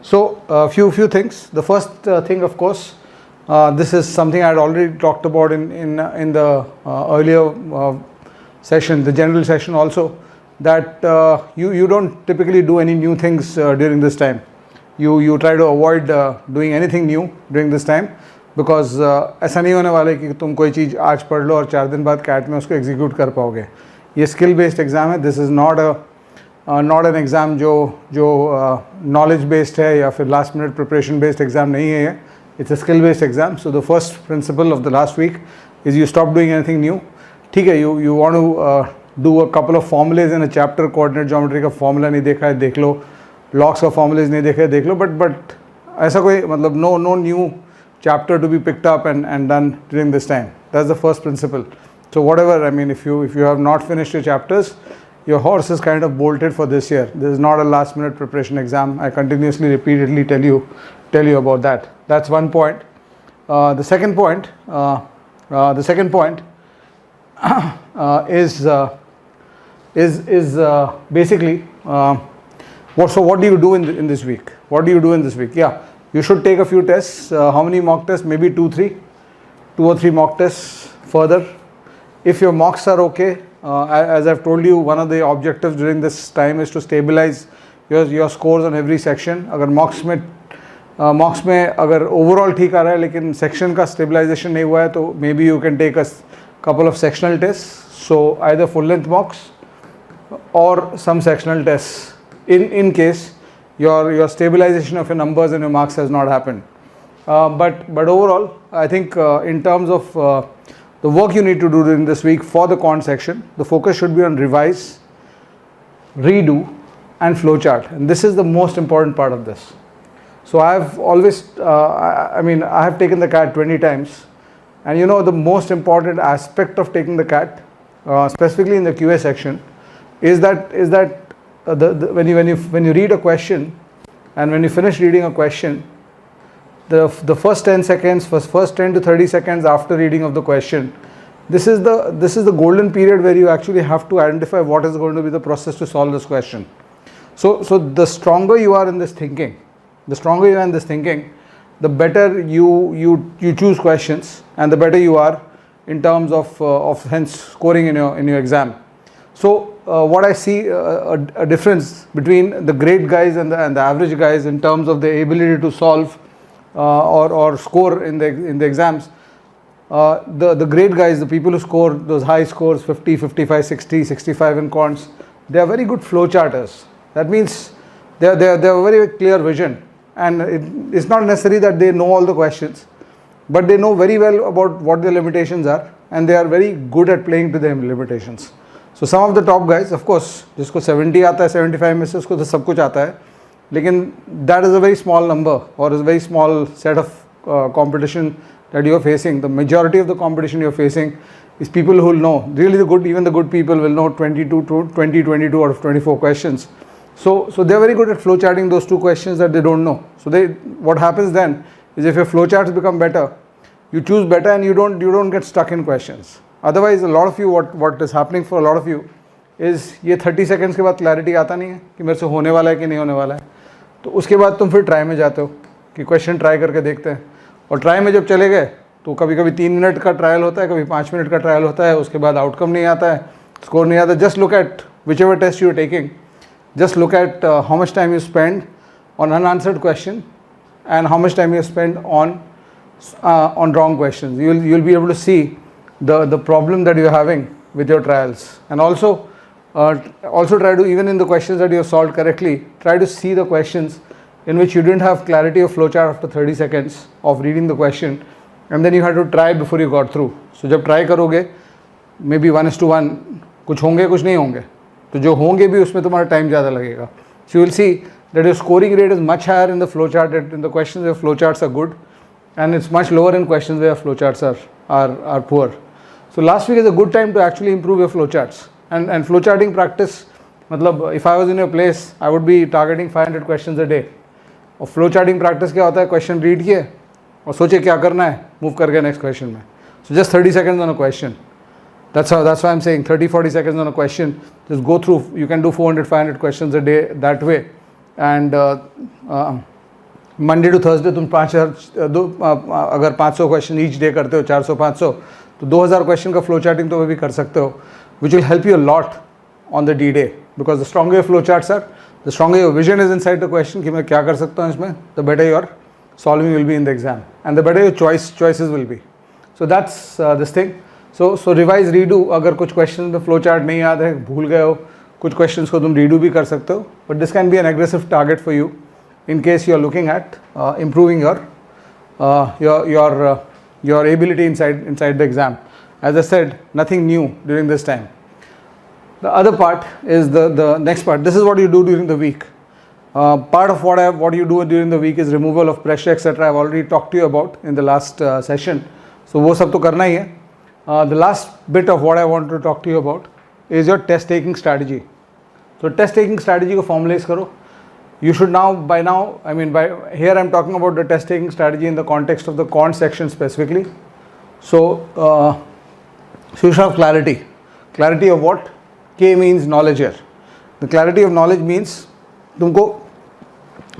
So few things. The first thing, of course, this is something I had already talked about in the earlier session, the general session also, that you don't typically do any new things during this time. You try to avoid doing anything new during this time, because ऐसा नहीं होने वाला है कि तुम कोई चीज़ आज पढ़ लो और 4 दिन बाद कैट में उसको एग्जीक्यूट कर पाओगे. ये स्किल बेस्ड एग्ज़ाम है. This is not an exam जो नॉलेज बेस्ड है या फिर last minute preparation based exam नहीं है ये. It's a skill based exam. So the first principle of the last week is you stop doing anything new. ठीक है, you want to do a couple of formulae in a chapter. Coordinate geometry का formula नहीं देखा है, देख लो. Logs का formulas नहीं देखा है, देख लो. बट ऐसा कोई मतलब no new chapter to be picked up and done during this time. That's the first principle. So whatever, I mean, if you have not finished your chapters, your horse is kind of bolted for this year. This is not a last minute preparation exam. I continuously repeatedly tell you about that. That's one point. The second point is basically what do you do in this week? What do you do in this week? Yeah. You should take a few tests. How many mock tests? Maybe 2 or 3 mock tests further. If your mocks are okay, as I've told you, one of the objectives during this time is to stabilize your scores on every section. अगर mocks में अगर overall ठीक आ रहा है लेकिन section का stabilization नहीं हुआ है तो maybe you can take a couple of sectional tests. So either full length mocks or some sectional tests in case your stabilization of your numbers and your marks has not happened. But overall, I think in terms of the work you need to do during this week for the quant section, the focus should be on revise, redo and flowchart. And this is the most important part of this. So I have always, I have taken the CAT 20 times. And you know, the most important aspect of taking the CAT, specifically in the QA section, is that when you read a question and when you finish reading a question, the first 10 seconds, first 10 to 30 seconds after reading of the question, this is the golden period where you actually have to identify what is going to be the process to solve this question. So the stronger you are in this thinking, the better you choose questions and the better you are in terms of hence scoring in your exam. So what I see a difference between the great guys and the average guys in terms of the ability to solve or score in the exams. The great guys, the people who score those high scores, 50, 55, 60, 65 in quants, they are very good flowcharters. That means they have a very clear vision, and it's not necessary that they know all the questions, but they know very well about what their limitations are, and they are very good at playing to their limitations. So some of the top guys, of course, जिसको 70 आता है 75 में से उसको तो सब कुछ आता है, लेकिन that is a very small number or is a very small set of competition that you are facing. The majority of the competition you are facing is people who will know, really even the good people will know 22 out of 24 questions. So they are very good at flowcharting those 2 questions that they don't know. So what happens then is if your flowcharts become better, you choose better and you don't get stuck in questions. Otherwise, a lot of you, what is happening for a lot of you is ये 30 seconds के बाद clarity आता नहीं है कि मेरे से होने वाला है कि नहीं होने वाला है. तो उसके बाद तुम फिर try में जाते हो कि question try करके देखते हैं, और try में जब चले गए तो कभी कभी 3 मिनट का ट्रायल होता है, कभी 5 मिनट का ट्रायल होता है, उसके बाद आउटकम नहीं आता है, स्कोर नहीं आता. Just look at whichever test you are taking, just look at how much time you spend on unanswered question and how much time you spend on wrong questions. You'll be able to see the problem that you're having with your trials. And also try to, even in the questions that you have solved correctly, try to see the questions in which you didn't have clarity of flowchart after 30 seconds of reading the question, and then you had to try before you got through. So जब try करोगे, maybe 1:1, कुछ होंगे कुछ नहीं होंगे, तो जो होंगे भी उसमें तुम्हारा टाइम ज़्यादा लगेगा. So you will see that your scoring rate is much higher in the flowchart, in the questions where flowcharts are good, and it's much lower in questions where flowcharts are poor. So last week is a good time to actually improve your flowcharts. And flowcharting practice, मतलब if I was in your place, I would be targeting 500 questions a day. और flowcharting practice क्या होता है, question read किए और सोचे क्या करना है, move कर गए next question में. So just 30 seconds on a question. That's why I'm saying 30-40 seconds on a question. Just go through. You can do 400-500 questions a day that way, and Monday to Thursday तुम 5,000 अगर 500 question each day करते हो, 400-500, तो 2,000 question का flow charting तो भी कर सकते हो, which will help you lot on the D day, because the stronger your flow charts are, the stronger your vision is inside the question कि मैं क्या कर सकता हूँ इसमें, the better your solving will be in the exam and the better your choices will be. So that's this thing. So revise redo. अगर कुछ question में फ्लो चार्ट नहीं याद है, भूल गए हो, कुछ क्वेश्चंस को तुम रीडू भी कर सकते हो, but this can be N aggressive target for you in case you are looking at improving your ability inside the exam. As I said, nothing new during this time. The other part is the next part. This is what you do during the week. Part of what you do during the week is removal of pressure, etc. I've already talked to you about in the last session. So वो सब तो करना ही है. The last bit of what I want to talk to you about is your test taking strategy. So test taking strategy को formalize करो. You should now, here I'm talking about the test taking strategy in the context of the quant section specifically. So you should have clarity. Clarity of what? K means knowledge here. The clarity of knowledge means तुमको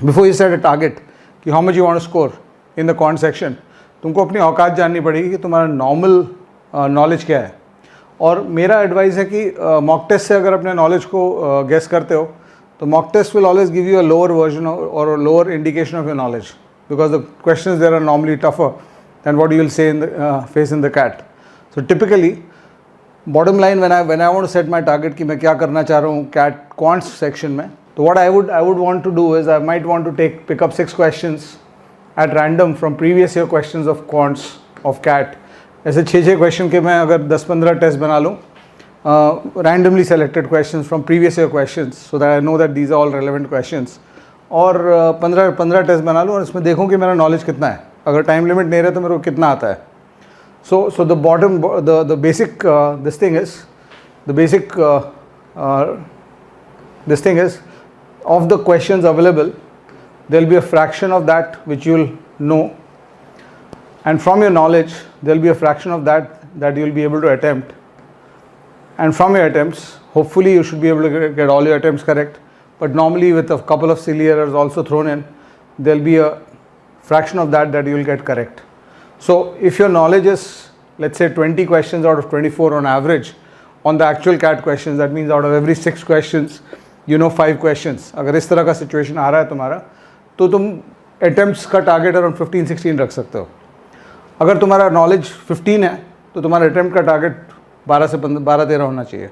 before you set a target कि how much you want to score in the quant section, तुमको अपनी औकात जाननी पड़ेगी कि तुम्हारा normal knowledge क्या है. और मेरा एडवाइस है कि मॉक टेस्ट से अगर अपने नॉलेज को गेस करते हो, तो mock test will always give you a lower version or a lower indication of your knowledge, because the questions there are normally tougher than what you will say in the face in the CAT. So typically, bottom line, when I want to set my target कि मैं क्या करना चाह रहा हूँ CAT Quants section में, तो what I would want to do is I might want to pick up 6 questions at random from previous year questions of Quants of CAT. ऐसे 6 क्वेश्चन के मैं अगर 10-15 टेस्ट बना लूँ, randomly selected questions from previous year questions, so that I know that these are all relevant questions, और 15 test बना लूँ और इसमें देखूँ कि मेरा नॉलेज कितना है. अगर टाइम लिमिट नहीं रहे तो मेरे को कितना आता है. So the basic this thing is of the questions available, there will be a fraction of that which you will know, and from your knowledge there will be a fraction of that you will be able to attempt. And from your attempts, hopefully you should be able to get all your attempts correct, but normally with a couple of silly errors also thrown in, there will be a fraction of that you will get correct. So if your knowledge is, let's say 20 questions out of 24 on average on the actual CAT questions, that means out of every 6 questions you know 5 questions. अगर इस तरह का situation आ रहा है तुम्हारा, तो तुम attempts का target around 15-16 रख सकते हो. अगर तुम्हारा knowledge 15 है, तो तुम्हारा attempt का target 12-13 होना चाहिए.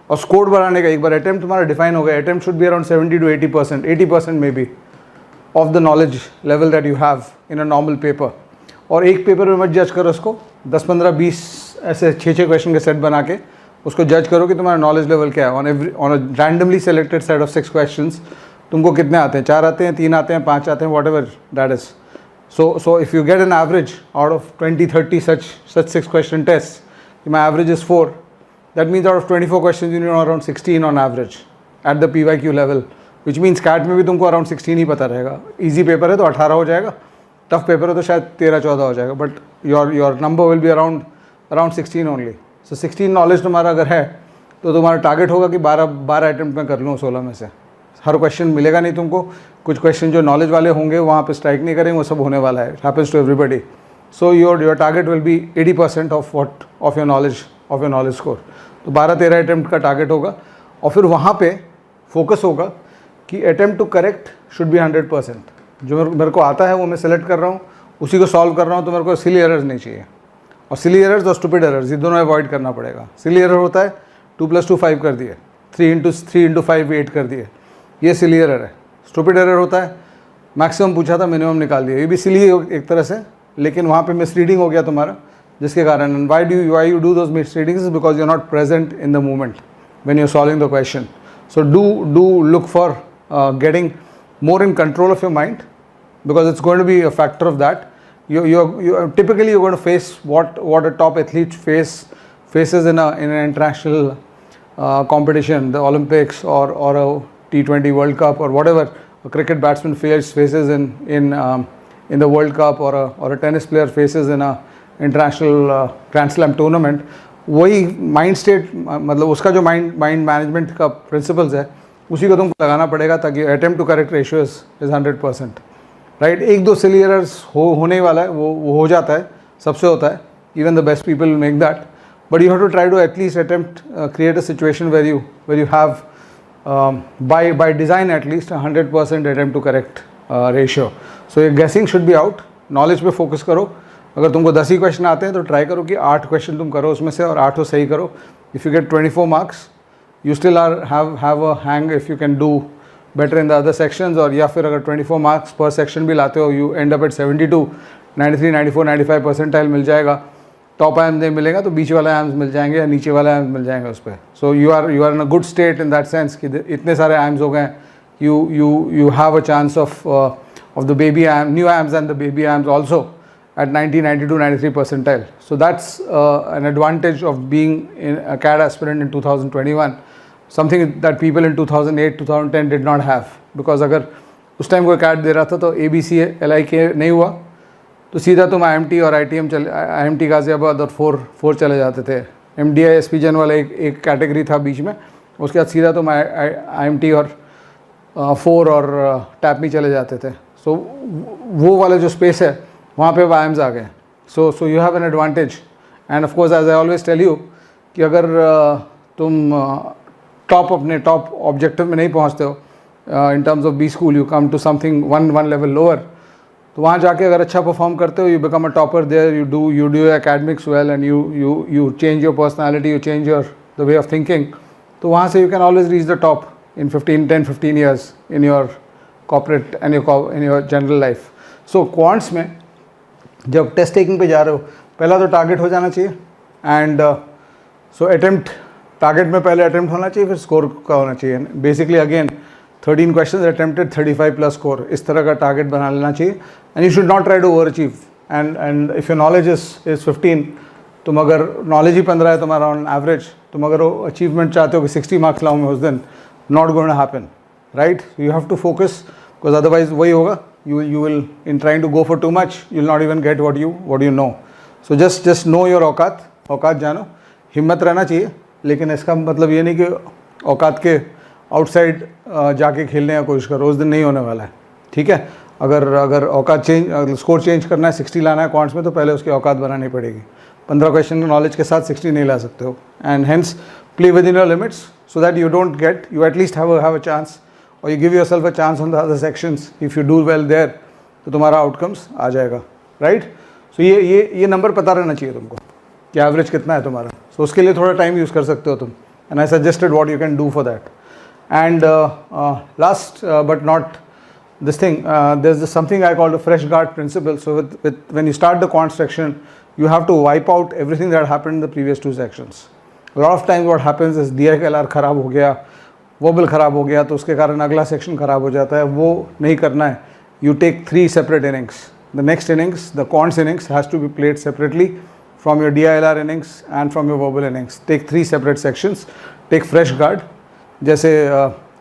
और स्कोर बढ़ाने का, एक बार अटेम्प्ट तुम्हारा डिफाइन हो गया, attempt should be around 70 to 80%, 80% may be of the knowledge level that you have in a normal paper. और एक पेपर में मत जज करो उसको, 10-15-20 ऐसे 6 क्वेश्चन के सेट बना के उसको जज करो कि तुम्हारा नॉलेज लेवल क्या है. On a randomly selected set of 6 questions तुमको कितने आते हैं, 4 आते हैं, 3 आते हैं, 5 आते हैं, what ever that is. So if you get an average out of 20-30 such 6 question tests, my average is 4, that means out of 24 questions you know around 16 on average at the PYQ level, which means CAT में भी तुमको around 16 ही पता रहेगा. easy paper है तो 18 हो जाएगा, tough paper है तो शायद 13-14 हो जाएगा, but your number will be around 16 only. So 16 knowledge तुम्हारा अगर है तो तुम्हारा टारगेट होगा कि 12 अटैम्प्ट में कर लूँ 16 में से. हर क्वेश्चन मिलेगा नहीं तुमको, कुछ क्वेश्चन जो नॉलेज वाले होंगे वहाँ पे स्ट्राइक नहीं करेंगे, वो सब होने वाला है. Happens to everybody. So your target will be 80% of your knowledge score. तो 12-13 अटैम्प्ट का टारगेट होगा, और फिर वहाँ पे फोकस होगा कि attempt to correct should be 100%. जो मेरे को आता है वो मैं सेलेक्ट कर रहा हूँ, उसी को सॉल्व कर रहा हूँ, तो मेरे को सिली एरर्स नहीं चाहिए. और सिली एरर्स और स्टूपिड एरर्स ये दोनों अवॉइड करना पड़ेगा. सिली एरर होता है 2+2 5 कर दिए, 3 × 5 8 कर दिए, ये सिली एरर है. स्टूपिड एरर होता है मैक्सिमम पूछा था मिनिमम निकाल दिया, ये भी सिली एक तरह से, लेकिन वहाँ पे मिसरीडिंग हो गया तुम्हारा, जिसके कारण why you do those misreadings is because you're not present in the moment when you're solving the question. So do look for getting more in control of your mind, because it's going to be a factor of that. Typically you're going to face what a top athlete faces in an international competition, the Olympics or a T20 World Cup or whatever a cricket batsman faces in the World Cup, or a tennis player faces in a international Grand Slam tournament. वही mind state, मतलब उसका जो mind management का principles है उसी को तुमको लगाना पड़ेगा, ताकि attempt to correct ratio is 100%. Right. एक दो सिली एरर्स होने वाला है, वो हो जाता है, सबसे होता है. Even the best people make that, but you have to try to at least attempt create a situation where you have by design at least 100% attempt to correct ratio. So your guessing should be out. Knowledge पे focus करो. अगर तुमको 10 ही question आते हैं तो try करो कि 8 question तुम करो उसमें से और 8 तो सही करो. If you get 24 marks you still have a hang if you can do better in the other sections. और या फिर अगर 24 मार्क्स पर सेक्शन भी लाते हो you end up at 72, 93, 94, 95 percentile मिल जाएगा. टॉप आयम्स नहीं मिलेगा तो बीच वाला आयम्स मिल जाएंगे या नीचे वाला आयम्स मिल जाएंगे उस पर. So you are in a good state in that sense कि इतने सारे आयम्स हो गए. You have a chance of the baby new AMs and the baby AMs also at 90, 92, 93 percentile. So that's an advantage of being a CAT aspirant in 2021, something that people in 2008, 2010 did not have. Because अगर उस time कोई CAT दे रहा था तो ABC, LIK नहीं हुआ तो सीधा तुम IMT और ITM IMT गाजियाबाद और 4 चले जाते थे. MDI SP Gen वाला एक कैटेगरी था बीच में, उसके बाद सीधा तुम IMT और 4 और टैप में चले जाते थे. सो वो वाला जो स्पेस है वहाँ पे आयम्स आ गए. So you have an advantage. And of course as I always tell you कि अगर तुम अपने टॉप ऑब्जेक्टिव में नहीं पहुँचते हो in terms of B school, you come to something one level lower, तो वहाँ जाके अगर अच्छा परफॉर्म करते हो you become a topper there, you do academics well and you change your personality, you change your the way of thinking. तो वहाँ से you can always reach the top in 10-15 years in your corporate and in your general life. So quants में जब test taking पे जा रहे हो पहला तो टारगेट हो जाना चाहिए. एंड सो अटेम्प्ट टारगेट में पहले अटेम्प्ट होना चाहिए, फिर स्कोर का होना चाहिए. Basically again 13 question attempted 35 plus score, इस तरह का टारगेट बना लेना चाहिए. And you should not try to over achieve. And if your knowledge is 15, तुम अगर नॉलेज ही 15 है तुम्हारा ऑन एवरेज, तुम अगर अचीवमेंट चाहते हो कि 60 मार्क्स लाऊँ मैं उस दिन, not going to happen, right? You have to focus because otherwise वही होगा. You will in trying to go for too much, you'll not even get what you know. So just know your औकात जानो. हिम्मत रहना चाहिए, लेकिन इसका मतलब ये नहीं कि औकात के आउटसाइड जाके खेलने की कोशिश करो. उस दिन नहीं होने वाला है, ठीक है. अगर औकात स्कोर चेंज करना है, 60 लाना है क्वांट्स में, तो पहले उसकी औकात बनानी पड़ेगी. 15 क्वेश्चन नॉलेज के साथ 60 नहीं ला सकते हो. And hence play within your limits so that you at least have a chance, or you give yourself a chance on the other sections. If you do well there तो तुम्हारा outcomes आ जाएगा, right. सो ये number पता रहना चाहिए तुमको कि average कितना है तुम्हारा. सो उसके लिए थोड़ा टाइम यूज़ कर सकते हो तुम. And I suggested what you can do for that. And last but not this thing, there's something I call the fresh guard principle. So when you start the quant section, you have to wipe out everything that happened in the previous 2 sections. A lot of times what happens is DI&LR ख़राब हो गया, wobble ख़राब हो गया, तो उसके कारण अगला सेक्शन ख़राब हो जाता है. वो नहीं करना है. You take 3 separate innings. The next innings, the quants innings, has to be played separately from your DI&LR innings and from your wobble innings. Take 3 separate sections. Take fresh guard. जैसे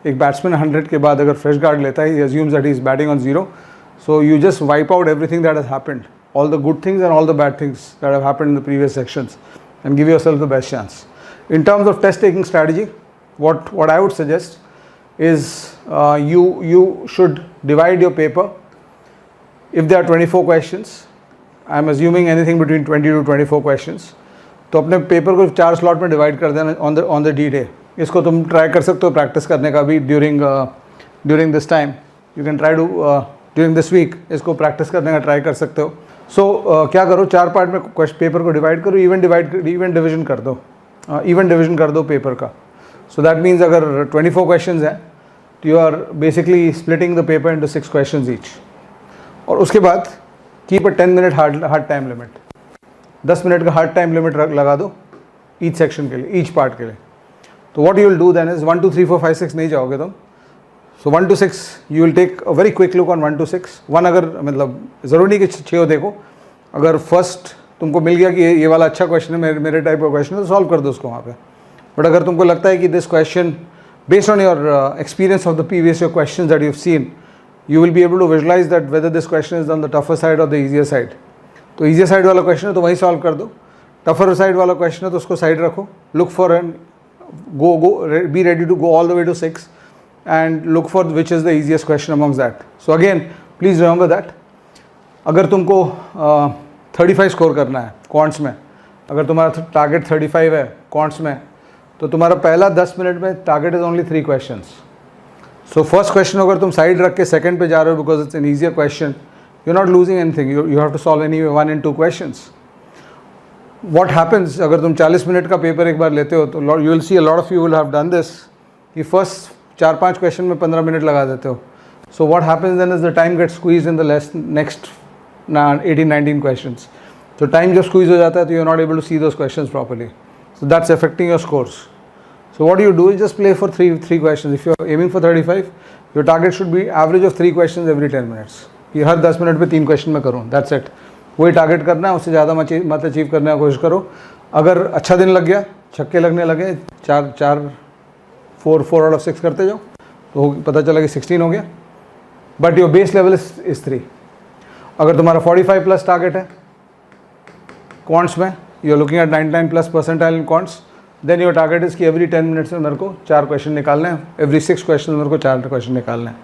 एक बैट्समैन 100 के बाद अगर fresh guard लेता है, he assumes that he is batting on 0. So you just wipe out everything that has happened, all the good things and all the bad things that have happened in the previous sections, and give yourself the best chance. In terms of test taking strategy, what I would suggest is you should divide your paper. If there are 24 questions, I am assuming anything between 20 to 24 questions, तो अपने paper को 4 slot में divide कर देना on the D-Day. इसको तुम try कर सकते हो प्रैक्टिस करने का भी during this time. You can try to during this week इसको प्रैक्टिस करने का ट्राई कर सकते हो. सो क्या करो, 4 पार्ट में पेपर को डिवाइड करो. इवन डिवीजन कर दो. इवन डिवीजन कर दो पेपर का. सो दैट मीन्स अगर 24 क्वेश्चंस हैं तो you are basically splitting the paper into 6 questions each. और उसके बाद keep a 10 minute hard time limit. 10 minute का हार्ड टाइम लिमिट लगा दो ईच सेक्शन के लिए, ईच पार्ट के लिए. तो what you will do then is 1 2 3 4 5 6 नहीं जाओगे तुम. सो 1 to 6 you will take a very quick look on 1 to 6. 1 अगर मतलब ज़रूरी नहीं कि 6 हो देखो. अगर फर्स्ट तुमको मिल गया कि ये वाला अच्छा क्वेश्चन है, मेरे टाइप का क्वेश्चन है, तो सॉल्व कर दो उसको वहाँ पे. बट अगर तुमको लगता है कि this question based on your experience of the previous your question that you have seen, you will be able to visualize that whether this question is on the tougher side or the easier side. तो easier side वाला question है तो वही solve कर दो. tougher side वाला question है तो उसको side रखो. look for and be ready to go all the way to 6 and look for which is the easiest question amongst that. So again please remember that. अगर तुमको 35 score करना है quants में, अगर तुम्हारा टारगेट 35 है क्वांट्स में, तो तुम्हारा पहला 10 मिनट में target is only 3 questions. So first question अगर तुम साइड रख के सेकंड पे जा रहे हो because it's an easier question, you are not losing anything, you have to solve any 1 and 2 questions. What happens अगर तुम 40 मिनट का पेपर एक बार लेते हो तो you will see a lot of you will have done this कि first 4-5 question में 15 minute लगा देते हो। So what happens then is the time gets squeezed in the next 18-19 questions. So time जब squeeze हो जाता है तो you're not able to see those questions properly. So that's affecting your scores. So what you do is just play for three questions. If you're aiming for 35, your target should be average of 3 questions every 10 minutes. कि हर 10 minute पे 3 question में करूँ, that's it. वही target करना है, उससे ज़्यादा मत अचीव करने की कोशिश करो। अगर अच्छा दिन लग गया, छक्के लगने लगे, 4 out of 6 करते जाओ तो पता चला कि 16 हो गया, but your base level is 3। अगर तुम्हारा 45 प्लस टारगेट है क्वांट्स में, you are looking at 99 plus percentile in quants, then your target is कि एवरी 10 मिनट्स में मेरे को 4 क्वेश्चन निकालने हैं, एवरी 6 क्वेश्चन मेरे को 4 क्वेश्चन निकालने हैं।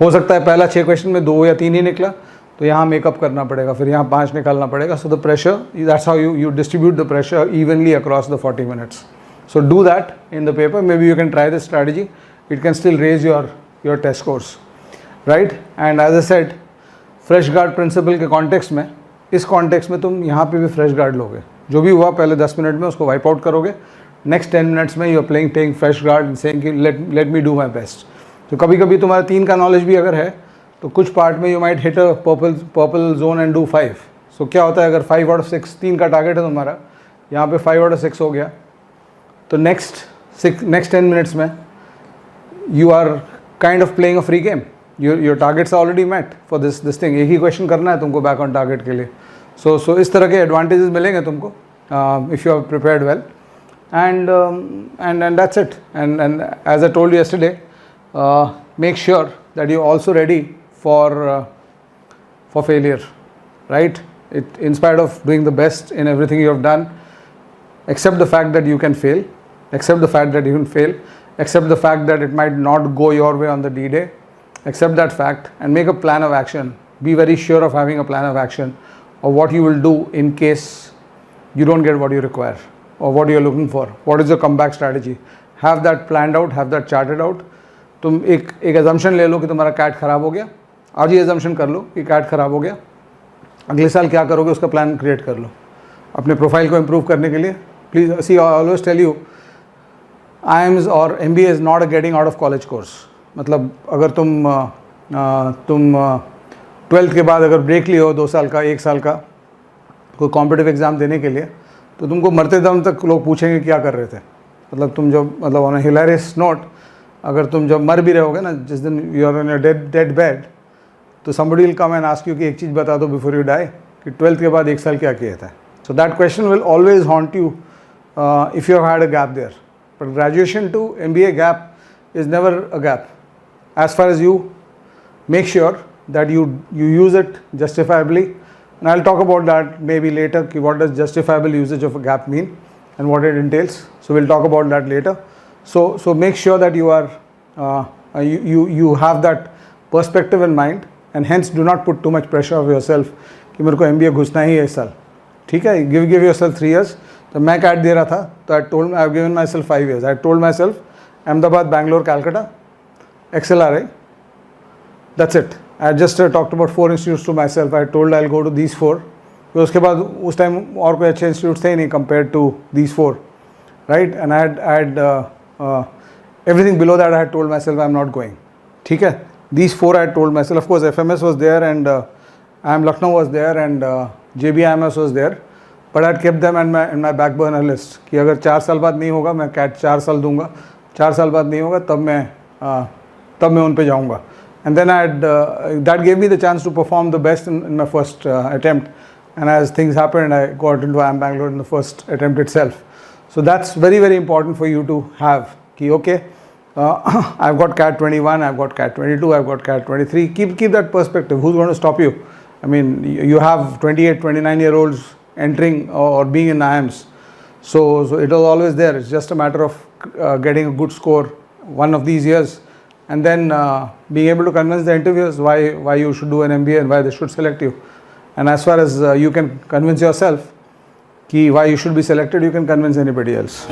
हो सकता है पहला 6 क्वेश्चन में 2 या 3 ही निकला तो यहाँ मेकअप करना पड़ेगा, फिर यहाँ 5 निकालना पड़ेगा। So the pressure, that's how you distribute the pressure evenly across the 40 minutes. So do that in the paper, maybe you can try this strategy, it can still raise your test scores, right. And as I said, fresh guard principle के context में, इस context में तुम यहाँ पे भी fresh guard लोगे। जो भी हुआ पहले 10 मिनट में उसको वाइप आउट करोगे, नेक्स्ट 10 मिनट्स में you are playing taking fresh guard and saying कि let me do my best. तो कभी कभी तुम्हारा 3 का नॉलेज भी अगर है तो कुछ पार्ट में you might hit a purple zone and do 5। सो क्या होता है अगर 5 out of 6, 3 का टारगेट है तुम्हारा, यहाँ पे 5 out of 6 हो गया, तो नेक्स्ट 10 मिनट्स में you are kind of playing a free game. Your targets already met for this thing. एक ही क्वेश्चन करना है तुमको बैक ऑन टारगेट के लिए। सो इस तरह के एडवांटेजेस मिलेंगे तुमको if you are prepared well, and that's it. And as I told you yesterday, make sure that you're also ready for failure, right? In spite of doing the best in everything you have done, accept the fact that you can fail, accept the fact that you can fail, accept the fact that it might not go your way on the D-Day, accept that fact and make a plan of action. Be very sure of having a plan of action of what you will do in case you don't get what you require or what you're looking for. What is your comeback strategy? Have that planned out, have that charted out. तुम एक assumption ले लो कि तुम्हारा CAT खराब हो गया, आज ही assumption कर लो कि CAT खराब हो गया, अगले साल क्या करोगे उसका प्लान क्रिएट कर लो अपने प्रोफाइल को इम्प्रूव करने के लिए। Please see, I always tell you, IIMs और MBA is not a getting out of college course. मतलब अगर तुम 12th के बाद अगर ब्रेक लिए हो 2 साल का, 1 साल का कोई कॉम्पिटिटिव एग्ज़ाम देने के लिए, तो तुमको मरते दम तक लोग पूछेंगे क्या कर रहे थे। मतलब तुम जब, मतलब ऑन अ हिलेरियस नोट, अगर तुम जब मर भी रहोगे ना, जिस दिन you are in your dead bed, तो somebody will come and ask you कि एक चीज़ बता दो बिफोर यू डाई कि 12th के बाद 1 साल क्या किया था। So that question will always haunt you if you have had a gap there. But graduation to MBA gap is never a gap as far as you make sure that you use it justifiably. And I'll talk about that maybe later, कि what does justifiable usage of a gap mean and what it entails. So we'll talk about that later. So make sure that you are you have that perspective in mind, and hence do not put too much pressure of yourself कि मेरे को MBA घुसना ही है इस साल, ठीक है। give yourself 3 years. तो मैं CAT दे रहा था तो I've given myself 5 years. I told myself Ahmedabad, Bangalore, Calcutta, XLRI, that's it. I just talked about 4 institutes to myself. I told I'll go to these 4. फिर उसके बाद उस टाइम और कोई अच्छे इंस्टीट्यूट थे ही नहीं compared to these 4, right? And I had everything below that I had told myself I'm not going, ठीक है। These 4 I had told myself. Of course FMS was there and IIM Lucknow was there and JBIMS was there, but I had kept them in my back burner list कि अगर 4 साल बाद नहीं होगा मैं CAT 4 साल दूंगा, 4 साल बाद नहीं होगा तब मैं उन पे जाऊंगा। And then that gave me the chance to perform the best in my first attempt, and as things happened I got into IIM Bangalore in the first attempt itself. So that's very, very important for you to have कि okay, I've got CAT 21, I've got CAT 22, I've got CAT 23. Keep that perspective. Who's going to stop you? I mean, you have 28, 29-year-olds entering or being in IIMs. So it was always there. It's just a matter of getting a good score one of these years and then being able to convince the interviewers why you should do an MBA and why they should select you. And as far as you can convince yourself why you should be selected, you can convince anybody else.